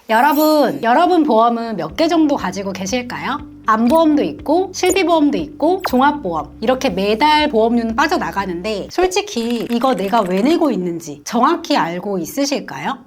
여러분 보험은 몇 개 정도 가지고 계실까요? 암보험도 있고 실비보험도 있고 종합보험 이렇게 매달 보험료는 빠져나가는데 솔직히 이거 내가 왜 내고 있는지 정확히 알고 있으실까요?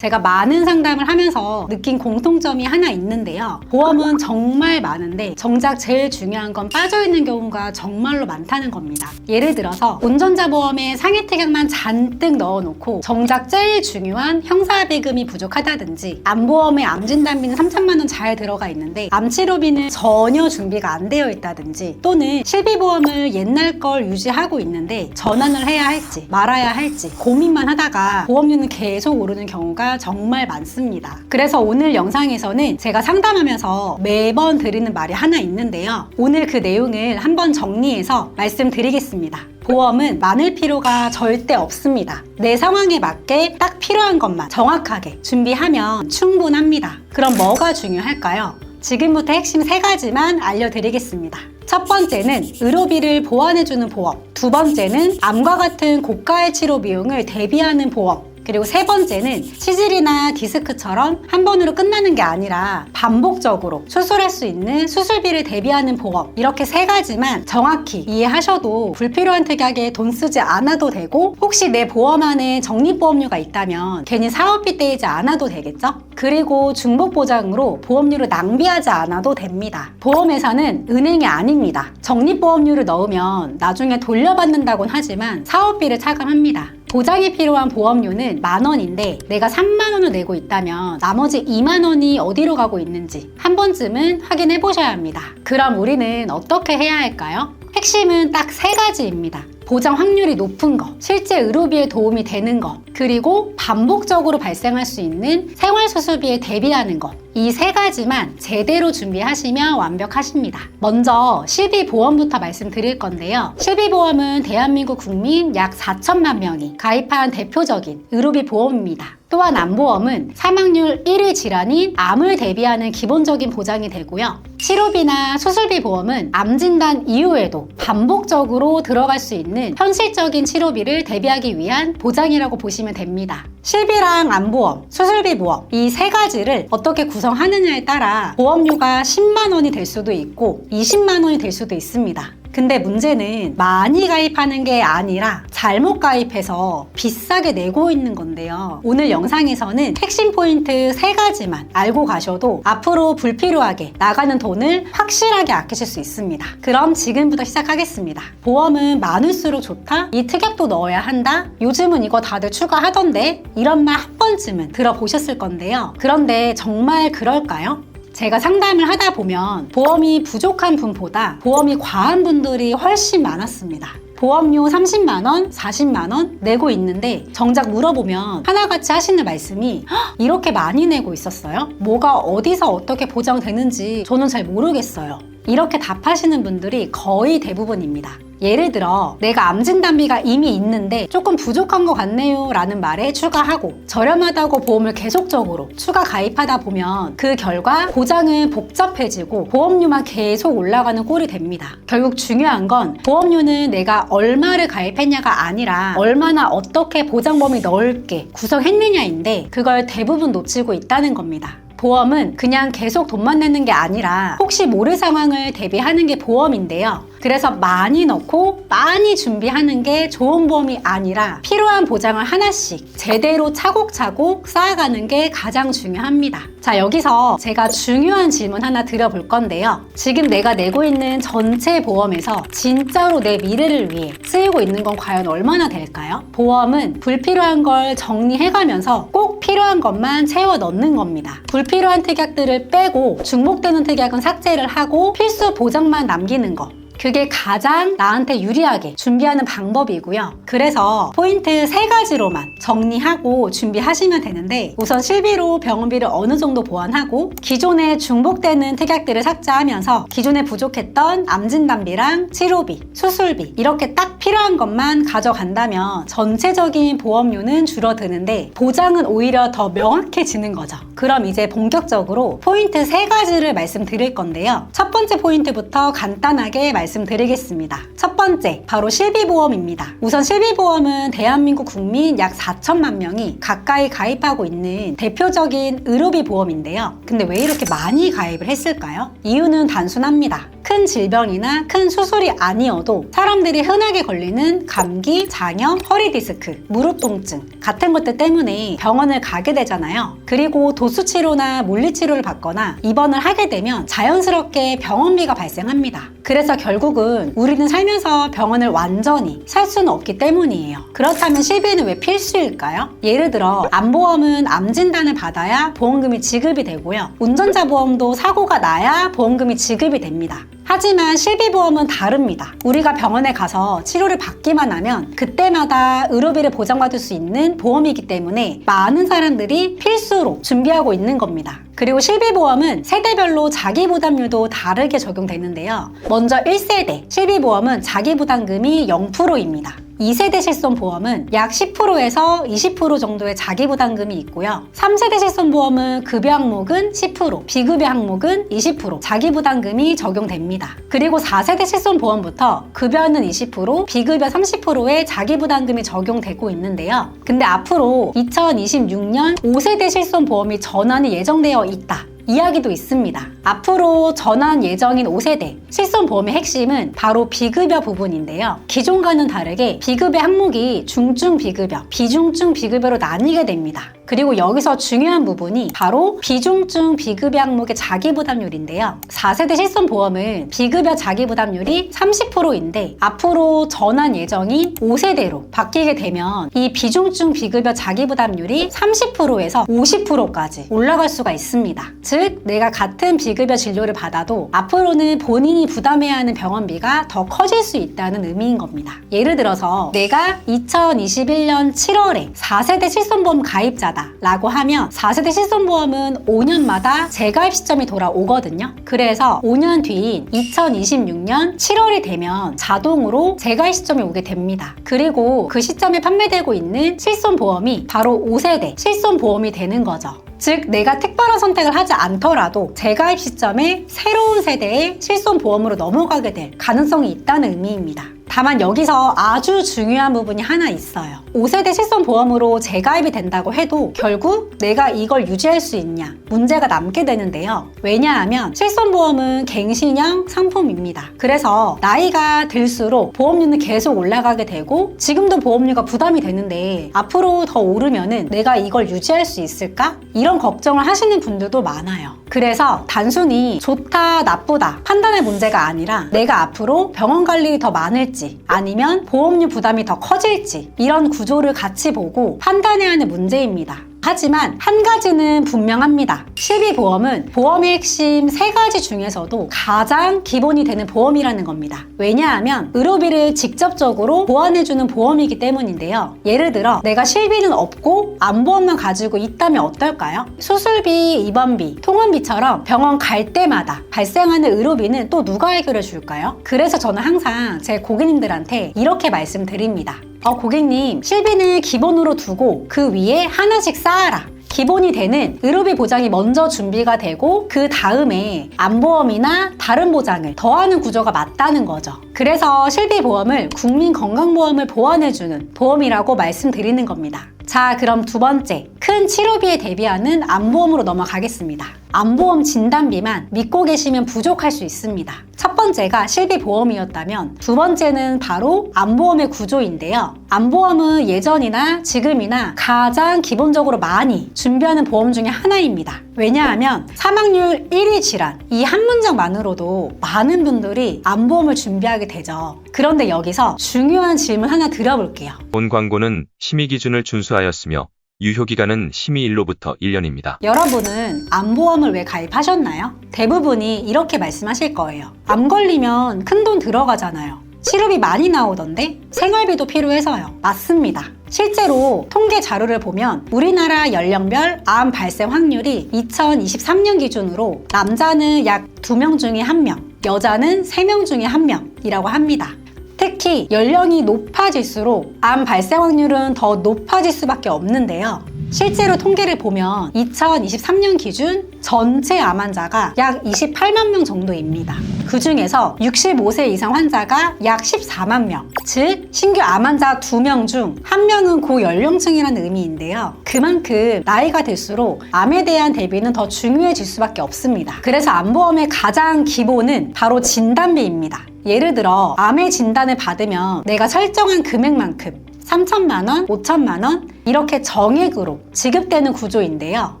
제가 많은 상담을 하면서 느낀 공통점이 하나 있는데요. 보험은 정말 많은데 정작 제일 중요한 건 빠져있는 경우가 정말로 많다는 겁니다. 예를 들어서 운전자 보험에 상해특약만 잔뜩 넣어놓고 정작 제일 중요한 형사비금이 부족하다든지 암보험에 암진단비는 3천만 원 잘 들어가 있는데 암치료비는 전혀 준비가 안 되어 있다든지 또는 실비보험을 옛날 걸 유지하고 있는데 전환을 해야 할지 말아야 할지 고민만 하다가 보험료는 계속 오르는 경우가 정말 많습니다. 그래서 오늘 영상에서는 제가 상담하면서 매번 드리는 말이 하나 있는데요. 오늘 그 내용을 한번 정리해서 말씀드리겠습니다. 보험은 많을 필요가 절대 없습니다. 내 상황에 맞게 딱 필요한 것만 정확하게 준비하면 충분합니다. 그럼 뭐가 중요할까요? 지금부터 핵심 3가지만 알려드리겠습니다. 첫 번째는 의료비를 보완해주는 보험, 두 번째는 암과 같은 고가의 치료 비용을 대비하는 보험, 그리고 세 번째는 치질이나 디스크처럼 한 번으로 끝나는 게 아니라 반복적으로 수술할 수 있는 수술비를 대비하는 보험, 이렇게 3가지만 정확히 이해하셔도 불필요한 특약에 돈 쓰지 않아도 되고 혹시 내 보험 안에 적립보험료가 있다면 괜히 사업비 떼이지 않아도 되겠죠? 그리고 중복보장으로 보험료를 낭비하지 않아도 됩니다. 보험회사는 은행이 아닙니다. 적립보험료를 넣으면 나중에 돌려받는다곤 하지만 사업비를 차감합니다. 보장이 필요한 보험료는 10,000원인데 내가 30,000원을 내고 있다면 나머지 20,000원이 어디로 가고 있는지 한 번쯤은 확인해 보셔야 합니다. 그럼 우리는 어떻게 해야 할까요? 핵심은 딱 3가지입니다. 보장 확률이 높은 거, 실제 의료비에 도움이 되는 거, 그리고 반복적으로 발생할 수 있는 생활수술비에 대비하는 것. 이 3가지만 제대로 준비하시면 완벽하십니다. 먼저 실비보험부터 말씀드릴 건데요. 실비보험은 대한민국 국민 약 4천만 명이 가입한 대표적인 의료비 보험입니다. 또한 암보험은 사망률 1위 질환인 암을 대비하는 기본적인 보장이 되고요. 치료비나 수술비 보험은 암 진단 이후에도 반복적으로 들어갈 수 있는 현실적인 치료비를 대비하기 위한 보장이라고 보시면 됩니다. 실비랑 암보험, 수술비 보험 이 3가지를 어떻게 구성하느냐에 따라 보험료가 10만 원이 될 수도 있고 20만 원이 될 수도 있습니다. 근데 문제는 많이 가입하는 게 아니라 잘못 가입해서 비싸게 내고 있는 건데요. 오늘 영상에서는 핵심 포인트 3가지만 알고 가셔도 앞으로 불필요하게 나가는 돈을 확실하게 아끼실 수 있습니다. 그럼 지금부터 시작하겠습니다. 보험은 많을수록 좋다? 이 특약도 넣어야 한다? 요즘은 이거 다들 추가하던데? 이런 말 한 번쯤은 들어보셨을 건데요. 그런데 정말 그럴까요? 제가 상담을 하다 보면 보험이 부족한 분보다 보험이 과한 분들이 훨씬 많았습니다. 보험료 30만 원, 40만 원 내고 있는데 정작 물어보면 하나같이 하시는 말씀이 이렇게 많이 내고 있었어요? 뭐가 어디서 어떻게 보장되는지 저는 잘 모르겠어요. 이렇게 답하시는 분들이 거의 대부분입니다. 예를 들어 내가 암진단비가 이미 있는데 조금 부족한 것 같네요 라는 말에 추가하고 저렴하다고 보험을 계속적으로 추가 가입하다 보면 그 결과 보장은 복잡해지고 보험료만 계속 올라가는 꼴이 됩니다. 결국 중요한 건 보험료는 내가 얼마를 가입했냐가 아니라 얼마나 어떻게 보장 범위 넓게 구성했느냐인데 그걸 대부분 놓치고 있다는 겁니다. 보험은 그냥 계속 돈만 내는 게 아니라 혹시 모를 상황을 대비하는 게 보험인데요. 그래서 많이 넣고 많이 준비하는 게 좋은 보험이 아니라 필요한 보장을 하나씩 제대로 차곡차곡 쌓아가는 게 가장 중요합니다. 자, 여기서 제가 중요한 질문 하나 드려볼 건데요. 지금 내가 내고 있는 전체 보험에서 진짜로 내 미래를 위해 쓰이고 있는 건 과연 얼마나 될까요? 보험은 불필요한 걸 정리해가면서 꼭 필요한 것만 채워 넣는 겁니다. 불필요한 특약들을 빼고 중복되는 특약은 삭제를 하고 필수 보장만 남기는 거. 그게 가장 나한테 유리하게 준비하는 방법이고요. 그래서 포인트 3가지로만 정리하고 준비하시면 되는데 우선 실비로 병원비를 어느 정도 보완하고 기존에 중복되는 특약들을 삭제하면서 기존에 부족했던 암진단비랑 치료비, 수술비 이렇게 딱 필요한 것만 가져간다면 전체적인 보험료는 줄어드는데 보장은 오히려 더 명확해지는 거죠. 그럼 이제 본격적으로 포인트 3가지를 말씀드릴 건데요. 첫 번째 포인트부터 간단하게 말씀드릴게요. 말씀드리겠습니다. 첫 번째, 바로 실비보험입니다. 우선 실비보험은 대한민국 국민 약 4천만 명이 가까이 가입하고 있는 대표적인 의료비 보험인데요. 근데 왜 이렇게 많이 가입을 했을까요? 이유는 단순합니다. 큰 질병이나 큰 수술이 아니어도 사람들이 흔하게 걸리는 감기, 장염, 허리 디스크, 무릎 통증 같은 것들 때문에 병원을 가게 되잖아요. 그리고 도수 치료나 물리 치료를 받거나 입원을 하게 되면 자연스럽게 병원비가 발생합니다. 그래서 결국은 우리는 살면서 병원을 완전히 살 수는 없기 때문이에요. 그렇다면 실비는 왜 필수일까요? 예를 들어 암보험은 암 진단을 받아야 보험금이 지급이 되고요. 운전자 보험도 사고가 나야 보험금이 지급이 됩니다. 하지만 실비보험은 다릅니다. 우리가 병원에 가서 치료를 받기만 하면 그때마다 의료비를 보장받을 수 있는 보험이기 때문에 많은 사람들이 필수로 준비하고 있는 겁니다. 그리고 실비보험은 세대별로 자기부담률도 다르게 적용되는데요. 먼저 1세대 실비보험은 자기부담금이 0%입니다. 2세대 실손보험은 약 10%에서 20% 정도의 자기부담금이 있고요. 3세대 실손보험은 급여 항목은 10%, 비급여 항목은 20% 자기부담금이 적용됩니다. 그리고 4세대 실손보험부터 급여는 20%, 비급여 30%의 자기부담금이 적용되고 있는데요. 근데 앞으로 2026년 5세대 실손보험이 전환이 예정되어 있다. 이야기도 있습니다. 앞으로 전환 예정인 5세대 실손보험의 핵심은 바로 비급여 부분인데요. 기존과는 다르게 비급여 항목이 중증 비급여, 비중증 비급여로 나뉘게 됩니다. 그리고 여기서 중요한 부분이 바로 비중증 비급여 항목의 자기부담률인데요. 4세대 실손보험은 비급여 자기부담률이 30%인데 앞으로 전환 예정인 5세대로 바뀌게 되면 이 비중증 비급여 자기부담률이 30%에서 50%까지 올라갈 수가 있습니다. 즉, 내가 같은 비급여 진료를 받아도 앞으로는 본인이 부담해야 하는 병원비가 더 커질 수 있다는 의미인 겁니다. 예를 들어서 내가 2021년 7월에 4세대 실손보험 가입자다 라고 하면 4세대 실손보험은 5년마다 재가입 시점이 돌아오거든요. 그래서 5년 뒤인 2026년 7월이 되면 자동으로 재가입 시점이 오게 됩니다. 그리고 그 시점에 판매되고 있는 실손보험이 바로 5세대 실손보험이 되는 거죠. 즉, 내가 특별한 선택을 하지 않더라도 재가입 시점에 새로운 세대의 실손보험으로 넘어가게 될 가능성이 있다는 의미입니다. 다만 여기서 아주 중요한 부분이 하나 있어요. 5세대 실손보험으로 재가입이 된다고 해도 결국 내가 이걸 유지할 수 있냐 문제가 남게 되는데요. 왜냐하면 실손보험은 갱신형 상품입니다. 그래서 나이가 들수록 보험료는 계속 올라가게 되고 지금도 보험료가 부담이 되는데 앞으로 더 오르면은 내가 이걸 유지할 수 있을까? 이런 걱정을 하시는 분들도 많아요. 그래서 단순히 좋다 나쁘다 판단의 문제가 아니라 내가 앞으로 병원 갈 일이 더 많을지 아니면 보험료 부담이 더 커질지 이런 구조를 같이 보고 판단해야 하는 문제입니다. 하지만 한 가지는 분명합니다. 실비보험은 보험의 핵심 3가지 중에서도 가장 기본이 되는 보험이라는 겁니다. 왜냐하면 의료비를 직접적으로 보완해주는 보험이기 때문인데요. 예를 들어 내가 실비는 없고 암보험만 가지고 있다면 어떨까요? 수술비, 입원비, 통원비처럼 병원 갈 때마다 발생하는 의료비는 또 누가 해결해 줄까요? 그래서 저는 항상 제 고객님들한테 이렇게 말씀드립니다. 고객님, 실비는 기본으로 두고 그 위에 하나씩 쌓아라. 기본이 되는 의료비 보장이 먼저 준비가 되고 그 다음에 암보험이나 다른 보장을 더하는 구조가 맞다는 거죠. 그래서 실비보험을 국민건강보험을 보완해주는 보험이라고 말씀드리는 겁니다. 자, 그럼 두 번째, 큰 치료비에 대비하는 암보험으로 넘어가겠습니다. 암보험 진단비만 믿고 계시면 부족할 수 있습니다. 첫 번째가 실비보험이었다면 두 번째는 바로 암보험의 구조인데요. 암보험은 예전이나 지금이나 가장 기본적으로 많이 준비하는 보험 중에 하나입니다. 왜냐하면 사망률 1위 질환 이 한 문장만으로도 많은 분들이 암보험을 준비하게 되죠. 그런데 여기서 중요한 질문 하나 드려볼게요. 본 광고는 심의 기준을 준수하였으며 유효기간은 심의일로부터 1년입니다. 여러분은 암보험을 왜 가입하셨나요? 대부분이 이렇게 말씀하실 거예요. 암 걸리면 큰돈 들어가잖아요. 치료비 많이 나오던데 생활비도 필요해서요. 맞습니다. 실제로 통계 자료를 보면 우리나라 연령별 암 발생 확률이 2023년 기준으로 남자는 약 2명 중에 1명, 여자는 3명 중에 1명이라고 합니다. 특히 연령이 높아질수록 암 발생 확률은 더 높아질 수밖에 없는데요. 실제로 통계를 보면 2023년 기준 전체 암 환자가 약 28만 명 정도입니다. 그 중에서 65세 이상 환자가 약 14만 명, 즉 신규 암 환자 2명 중 1명은 고연령층이라는 의미인데요. 그만큼 나이가 들수록 암에 대한 대비는 더 중요해질 수밖에 없습니다. 그래서 암보험의 가장 기본은 바로 진단비입니다. 예를 들어 암의 진단을 받으면 내가 설정한 금액만큼 3천만 원, 5천만 원 이렇게 정액으로 지급되는 구조인데요.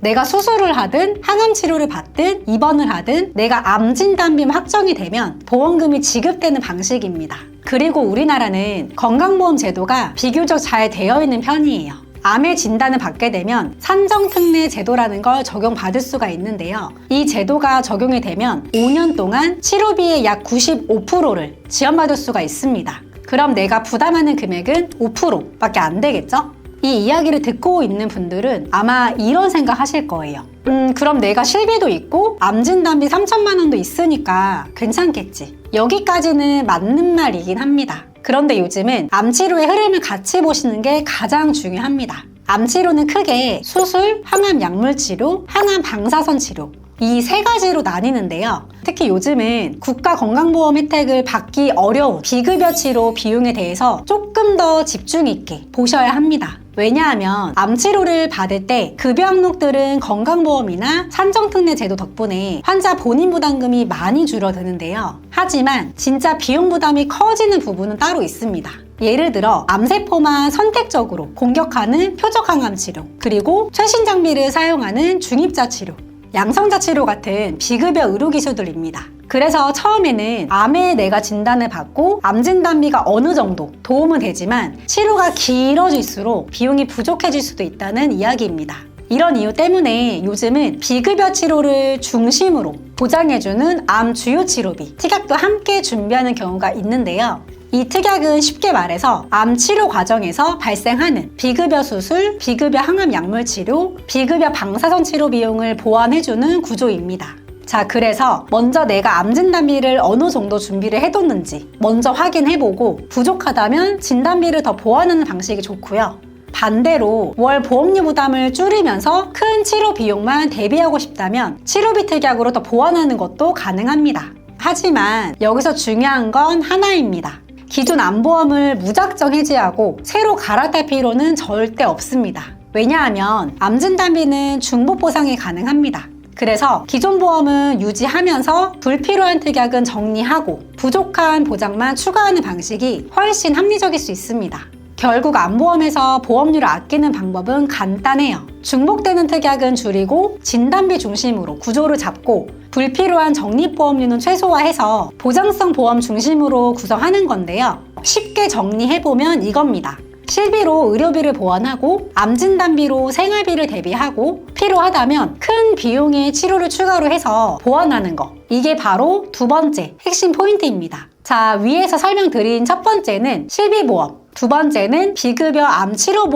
내가 수술을 하든 항암 치료를 받든 입원을 하든 내가 암 진단비만 확정이 되면 보험금이 지급되는 방식입니다. 그리고 우리나라는 건강보험 제도가 비교적 잘 되어 있는 편이에요. 암의 진단을 받게 되면 산정특례 제도라는 걸 적용받을 수가 있는데요. 이 제도가 적용이 되면 5년 동안 치료비의 약 95%를 지원받을 수가 있습니다. 그럼 내가 부담하는 금액은 5%밖에 안 되겠죠? 이 이야기를 듣고 있는 분들은 아마 이런 생각 하실 거예요. 그럼 내가 실비도 있고 암 진단비 3천만 원도 있으니까 괜찮겠지. 여기까지는 맞는 말이긴 합니다. 그런데 요즘은 암치료의 흐름을 같이 보시는 게 가장 중요합니다. 암치료는 크게 수술, 항암 약물 치료, 항암 방사선 치료 이 세 가지로 나뉘는데요. 특히 요즘은 국가 건강보험 혜택을 받기 어려운 비급여 치료 비용에 대해서 조금 더 집중 있게 보셔야 합니다. 왜냐하면 암치료를 받을 때 급여 항목들은 건강보험이나 산정특례 제도 덕분에 환자 본인 부담금이 많이 줄어드는데요. 하지만 진짜 비용 부담이 커지는 부분은 따로 있습니다. 예를 들어 암세포만 선택적으로 공격하는 표적 항암 치료, 그리고 최신 장비를 사용하는 중입자 치료, 양성자 치료 같은 비급여 의료기술들입니다. 그래서 처음에는 암에 내가 진단을 받고 암 진단비가 어느 정도 도움은 되지만 치료가 길어질수록 비용이 부족해질 수도 있다는 이야기입니다. 이런 이유 때문에 요즘은 비급여 치료를 중심으로 보장해주는 암 주요 치료비, 특약도 함께 준비하는 경우가 있는데요. 이 특약은 쉽게 말해서 암 치료 과정에서 발생하는 비급여 수술, 비급여 항암 약물 치료, 비급여 방사선 치료 비용을 보완해주는 구조입니다. 자, 그래서 먼저 내가 암 진단비를 어느 정도 준비를 해뒀는지 먼저 확인해보고 부족하다면 진단비를 더 보완하는 방식이 좋고요. 반대로 월 보험료 부담을 줄이면서 큰 치료 비용만 대비하고 싶다면 치료비 특약으로 더 보완하는 것도 가능합니다. 하지만 여기서 중요한 건 하나입니다. 기존 암보험을 무작정 해지하고 새로 갈아탈 필요는 절대 없습니다. 왜냐하면 암 진단비는 중복 보상이 가능합니다. 그래서 기존 보험은 유지하면서 불필요한 특약은 정리하고 부족한 보장만 추가하는 방식이 훨씬 합리적일 수 있습니다. 결국 암보험에서 보험료를 아끼는 방법은 간단해요. 중복되는 특약은 줄이고 진단비 중심으로 구조를 잡고 불필요한 적립보험료는 최소화해서 보장성 보험 중심으로 구성하는 건데요. 쉽게 정리해보면 이겁니다. 실비로 의료비를 보완하고 암 진단비로 생활비를 대비하고 필요하다면 큰 비용의 치료를 추가로 해서 보완하는 거. 이게 바로 두 번째 핵심 포인트입니다. 자, 위에서 설명드린 첫 번째는 실비보험, 두 번째는 비급여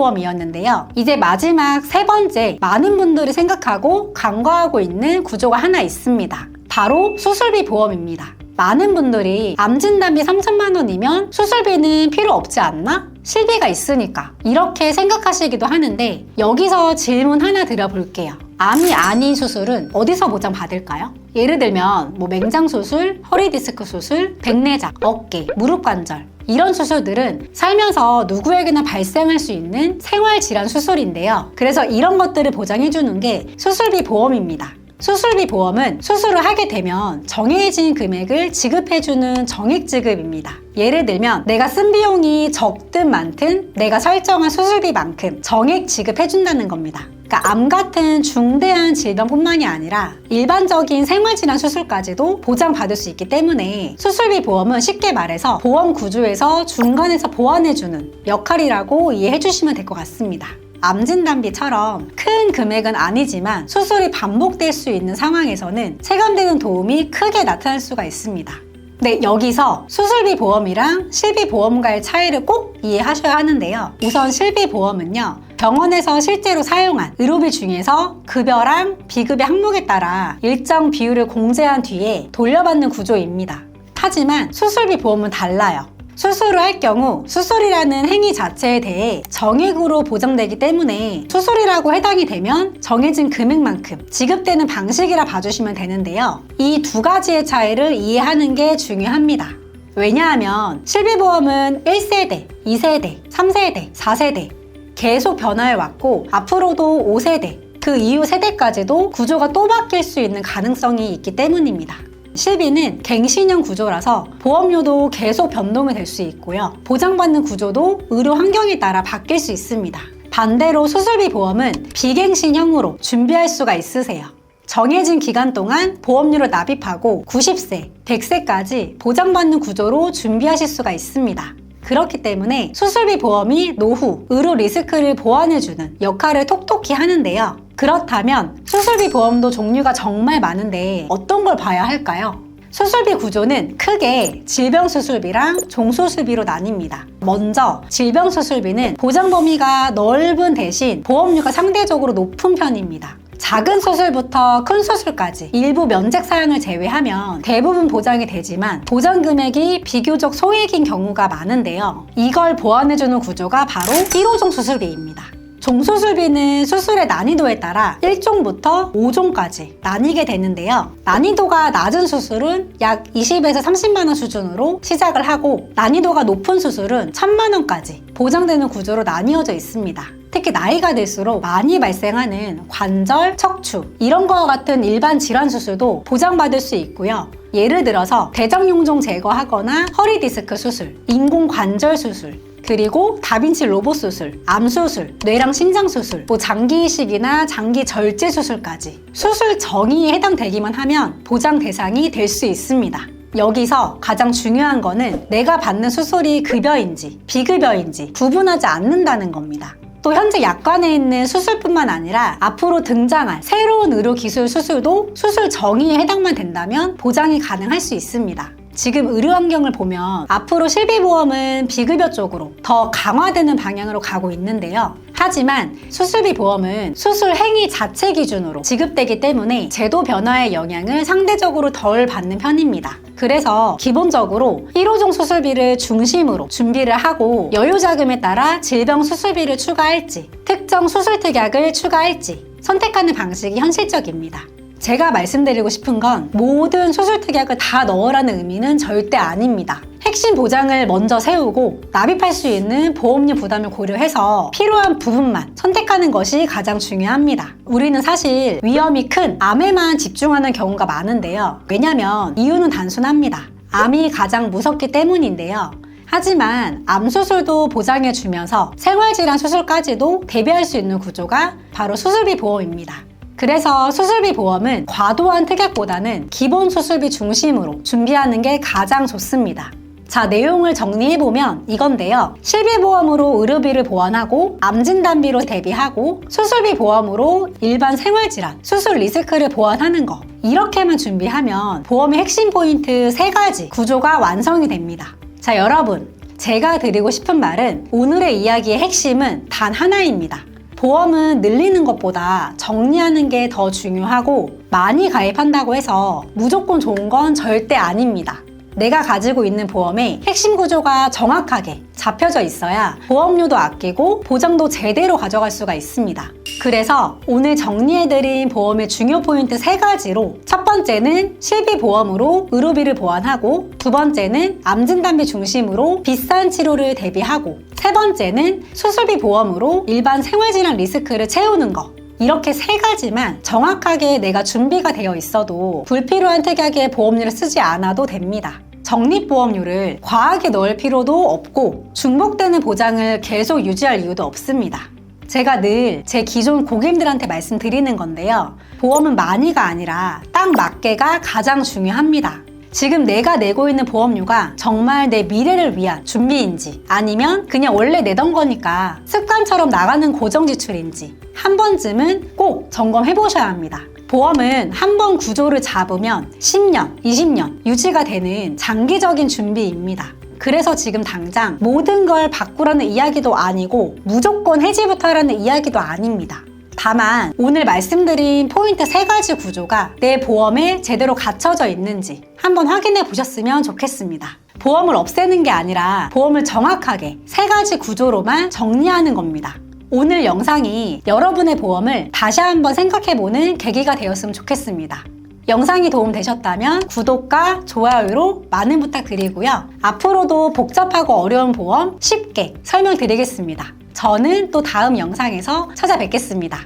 암치료보험이었는데요. 이제 마지막 세 번째, 많은 분들이 생각하고 간과하고 있는 구조가 하나 있습니다. 바로 수술비 보험입니다. 많은 분들이 암 진단비 3천만 원이면 수술비는 필요 없지 않나? 실비가 있으니까 이렇게 생각하시기도 하는데 여기서 질문 하나 드려볼게요. 암이 아닌 수술은 어디서 보장받을까요? 예를 들면 맹장 수술, 허리 디스크 수술, 백내장, 어깨, 무릎 관절 이런 수술들은 살면서 누구에게나 발생할 수 있는 생활질환 수술인데요. 그래서 이런 것들을 보장해주는 게 수술비 보험입니다. 수술비 보험은 수술을 하게 되면 정해진 금액을 지급해주는 정액지급입니다. 예를 들면 내가 쓴 비용이 적든 많든 내가 설정한 수술비만큼 정액 지급해준다는 겁니다. 그러니까 암 같은 중대한 질병뿐만이 아니라 일반적인 생활질환 수술까지도 보장받을 수 있기 때문에 수술비 보험은 쉽게 말해서 보험 구조에서 중간에서 보완해주는 역할이라고 이해해주시면 될 것 같습니다. 암 진단비처럼 큰 금액은 아니지만 수술이 반복될 수 있는 상황에서는 체감되는 도움이 크게 나타날 수가 있습니다. 네, 여기서 수술비 보험이랑 실비 보험과의 차이를 꼭 이해하셔야 하는데요. 우선 실비 보험은요, 병원에서 실제로 사용한 의료비 중에서 급여랑 비급여 항목에 따라 일정 비율을 공제한 뒤에 돌려받는 구조입니다. 하지만 수술비 보험은 달라요. 수술을 할 경우 수술이라는 행위 자체에 대해 정액으로 보장되기 때문에 수술이라고 해당이 되면 정해진 금액만큼 지급되는 방식이라 봐주시면 되는데요. 이 두 가지의 차이를 이해하는 게 중요합니다. 왜냐하면 실비보험은 1세대, 2세대, 3세대, 4세대 계속 변화해 왔고 앞으로도 5세대, 그 이후 세대까지도 구조가 또 바뀔 수 있는 가능성이 있기 때문입니다. 실비는 갱신형 구조라서 보험료도 계속 변동이 될 수 있고요. 보장받는 구조도 의료 환경에 따라 바뀔 수 있습니다. 반대로 수술비 보험은 비갱신형으로 준비할 수가 있으세요. 정해진 기간 동안 보험료를 납입하고 90세, 100세까지 보장받는 구조로 준비하실 수가 있습니다. 그렇기 때문에 수술비 보험이 노후, 의료 리스크를 보완해주는 역할을 톡톡히 하는데요. 그렇다면 수술비 보험도 종류가 정말 많은데 어떤 걸 봐야 할까요? 수술비 구조는 크게 질병수술비랑 종수술비로 나뉩니다. 먼저 질병수술비는 보장 범위가 넓은 대신 보험료가 상대적으로 높은 편입니다. 작은 수술부터 큰 수술까지 일부 면책 사항을 제외하면 대부분 보장이 되지만 보장 금액이 비교적 소액인 경우가 많은데요. 이걸 보완해주는 구조가 바로 1호종 수술비입니다. 종수술비는 수술의 난이도에 따라 1종부터 5종까지 나뉘게 되는데요. 난이도가 낮은 수술은 약 20에서 30만 원 수준으로 시작을 하고 난이도가 높은 수술은 1000만 원까지 보장되는 구조로 나뉘어져 있습니다. 특히 나이가 들수록 많이 발생하는 관절, 척추 이런 거와 같은 일반 질환 수술도 보장받을 수 있고요. 예를 들어서 대장용종 제거하거나 허리 디스크 수술, 인공관절 수술, 그리고 다빈치 로봇 수술, 암 수술, 뇌랑 신장 수술, 장기 이식이나 장기 절제 수술까지 수술 정의에 해당되기만 하면 보장 대상이 될 수 있습니다. 여기서 가장 중요한 거는 내가 받는 수술이 급여인지 비급여인지 구분하지 않는다는 겁니다. 또 현재 약관에 있는 수술뿐만 아니라 앞으로 등장할 새로운 의료기술 수술도 수술 정의에 해당만 된다면 보장이 가능할 수 있습니다. 지금 의료 환경을 보면 앞으로 실비보험은 비급여 쪽으로 더 강화되는 방향으로 가고 있는데요. 하지만 수술비 보험은 수술 행위 자체 기준으로 지급되기 때문에 제도 변화의 영향을 상대적으로 덜 받는 편입니다. 그래서 기본적으로 1호종 수술비를 중심으로 준비를 하고 여유자금에 따라 질병 수술비를 추가할지 특정 수술 특약을 추가할지 선택하는 방식이 현실적입니다. 제가 말씀드리고 싶은 건 모든 수술 특약을 다 넣으라는 의미는 절대 아닙니다. 핵심 보장을 먼저 세우고 납입할 수 있는 보험료 부담을 고려해서 필요한 부분만 선택하는 것이 가장 중요합니다. 우리는 사실 위험이 큰 암에만 집중하는 경우가 많은데요. 왜냐면 이유는 단순합니다. 암이 가장 무섭기 때문인데요. 하지만 암 수술도 보장해주면서 생활질환 수술까지도 대비할 수 있는 구조가 바로 수술비 보험입니다. 그래서 수술비 보험은 과도한 특약보다는 기본 수술비 중심으로 준비하는 게 가장 좋습니다. 자, 내용을 정리해보면 이건데요. 실비보험으로 의료비를 보완하고 암진단비로 대비하고 수술비 보험으로 일반 생활질환, 수술 리스크를 보완하는 거 이렇게만 준비하면 보험의 핵심 포인트 3가지 구조가 완성이 됩니다. 자, 여러분 제가 드리고 싶은 말은 오늘의 이야기의 핵심은 단 하나입니다. 보험은 늘리는 것보다 정리하는 게 더 중요하고 많이 가입한다고 해서 무조건 좋은 건 절대 아닙니다. 내가 가지고 있는 보험의 핵심 구조가 정확하게 잡혀져 있어야 보험료도 아끼고 보장도 제대로 가져갈 수가 있습니다. 그래서 오늘 정리해드린 보험의 중요 포인트 3가지로 첫 번째는 실비보험으로 의료비를 보완하고 두 번째는 암진단비 중심으로 비싼 치료를 대비하고 세 번째는 수술비 보험으로 일반 생활질환 리스크를 채우는 거 이렇게 3가지만 정확하게 내가 준비가 되어 있어도 불필요한 특약에 보험료를 쓰지 않아도 됩니다. 적립보험료를 과하게 넣을 필요도 없고 중복되는 보장을 계속 유지할 이유도 없습니다. 제가 늘 제 기존 고객님들한테 말씀드리는 건데요. 보험은 많이가 아니라 딱 맞게가 가장 중요합니다. 지금 내가 내고 있는 보험료가 정말 내 미래를 위한 준비인지 아니면 그냥 원래 내던 거니까 습관처럼 나가는 고정 지출인지 한 번쯤은 꼭 점검해 보셔야 합니다. 보험은 한 번 구조를 잡으면 10년, 20년 유지가 되는 장기적인 준비입니다. 그래서 지금 당장 모든 걸 바꾸라는 이야기도 아니고 무조건 해지부터 하라는 이야기도 아닙니다. 다만 오늘 말씀드린 포인트 3가지 구조가 내 보험에 제대로 갖춰져 있는지 한번 확인해 보셨으면 좋겠습니다. 보험을 없애는 게 아니라 보험을 정확하게 3가지 구조로만 정리하는 겁니다. 오늘 영상이 여러분의 보험을 다시 한번 생각해보는 계기가 되었으면 좋겠습니다. 영상이 도움되셨다면 구독과 좋아요로 많은 부탁드리고요. 앞으로도 복잡하고 어려운 보험 쉽게 설명드리겠습니다. 저는 또 다음 영상에서 찾아뵙겠습니다.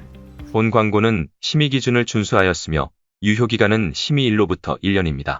본 광고는 심의 기준을 준수하였으며 유효기간은 심의 일로부터 1년입니다.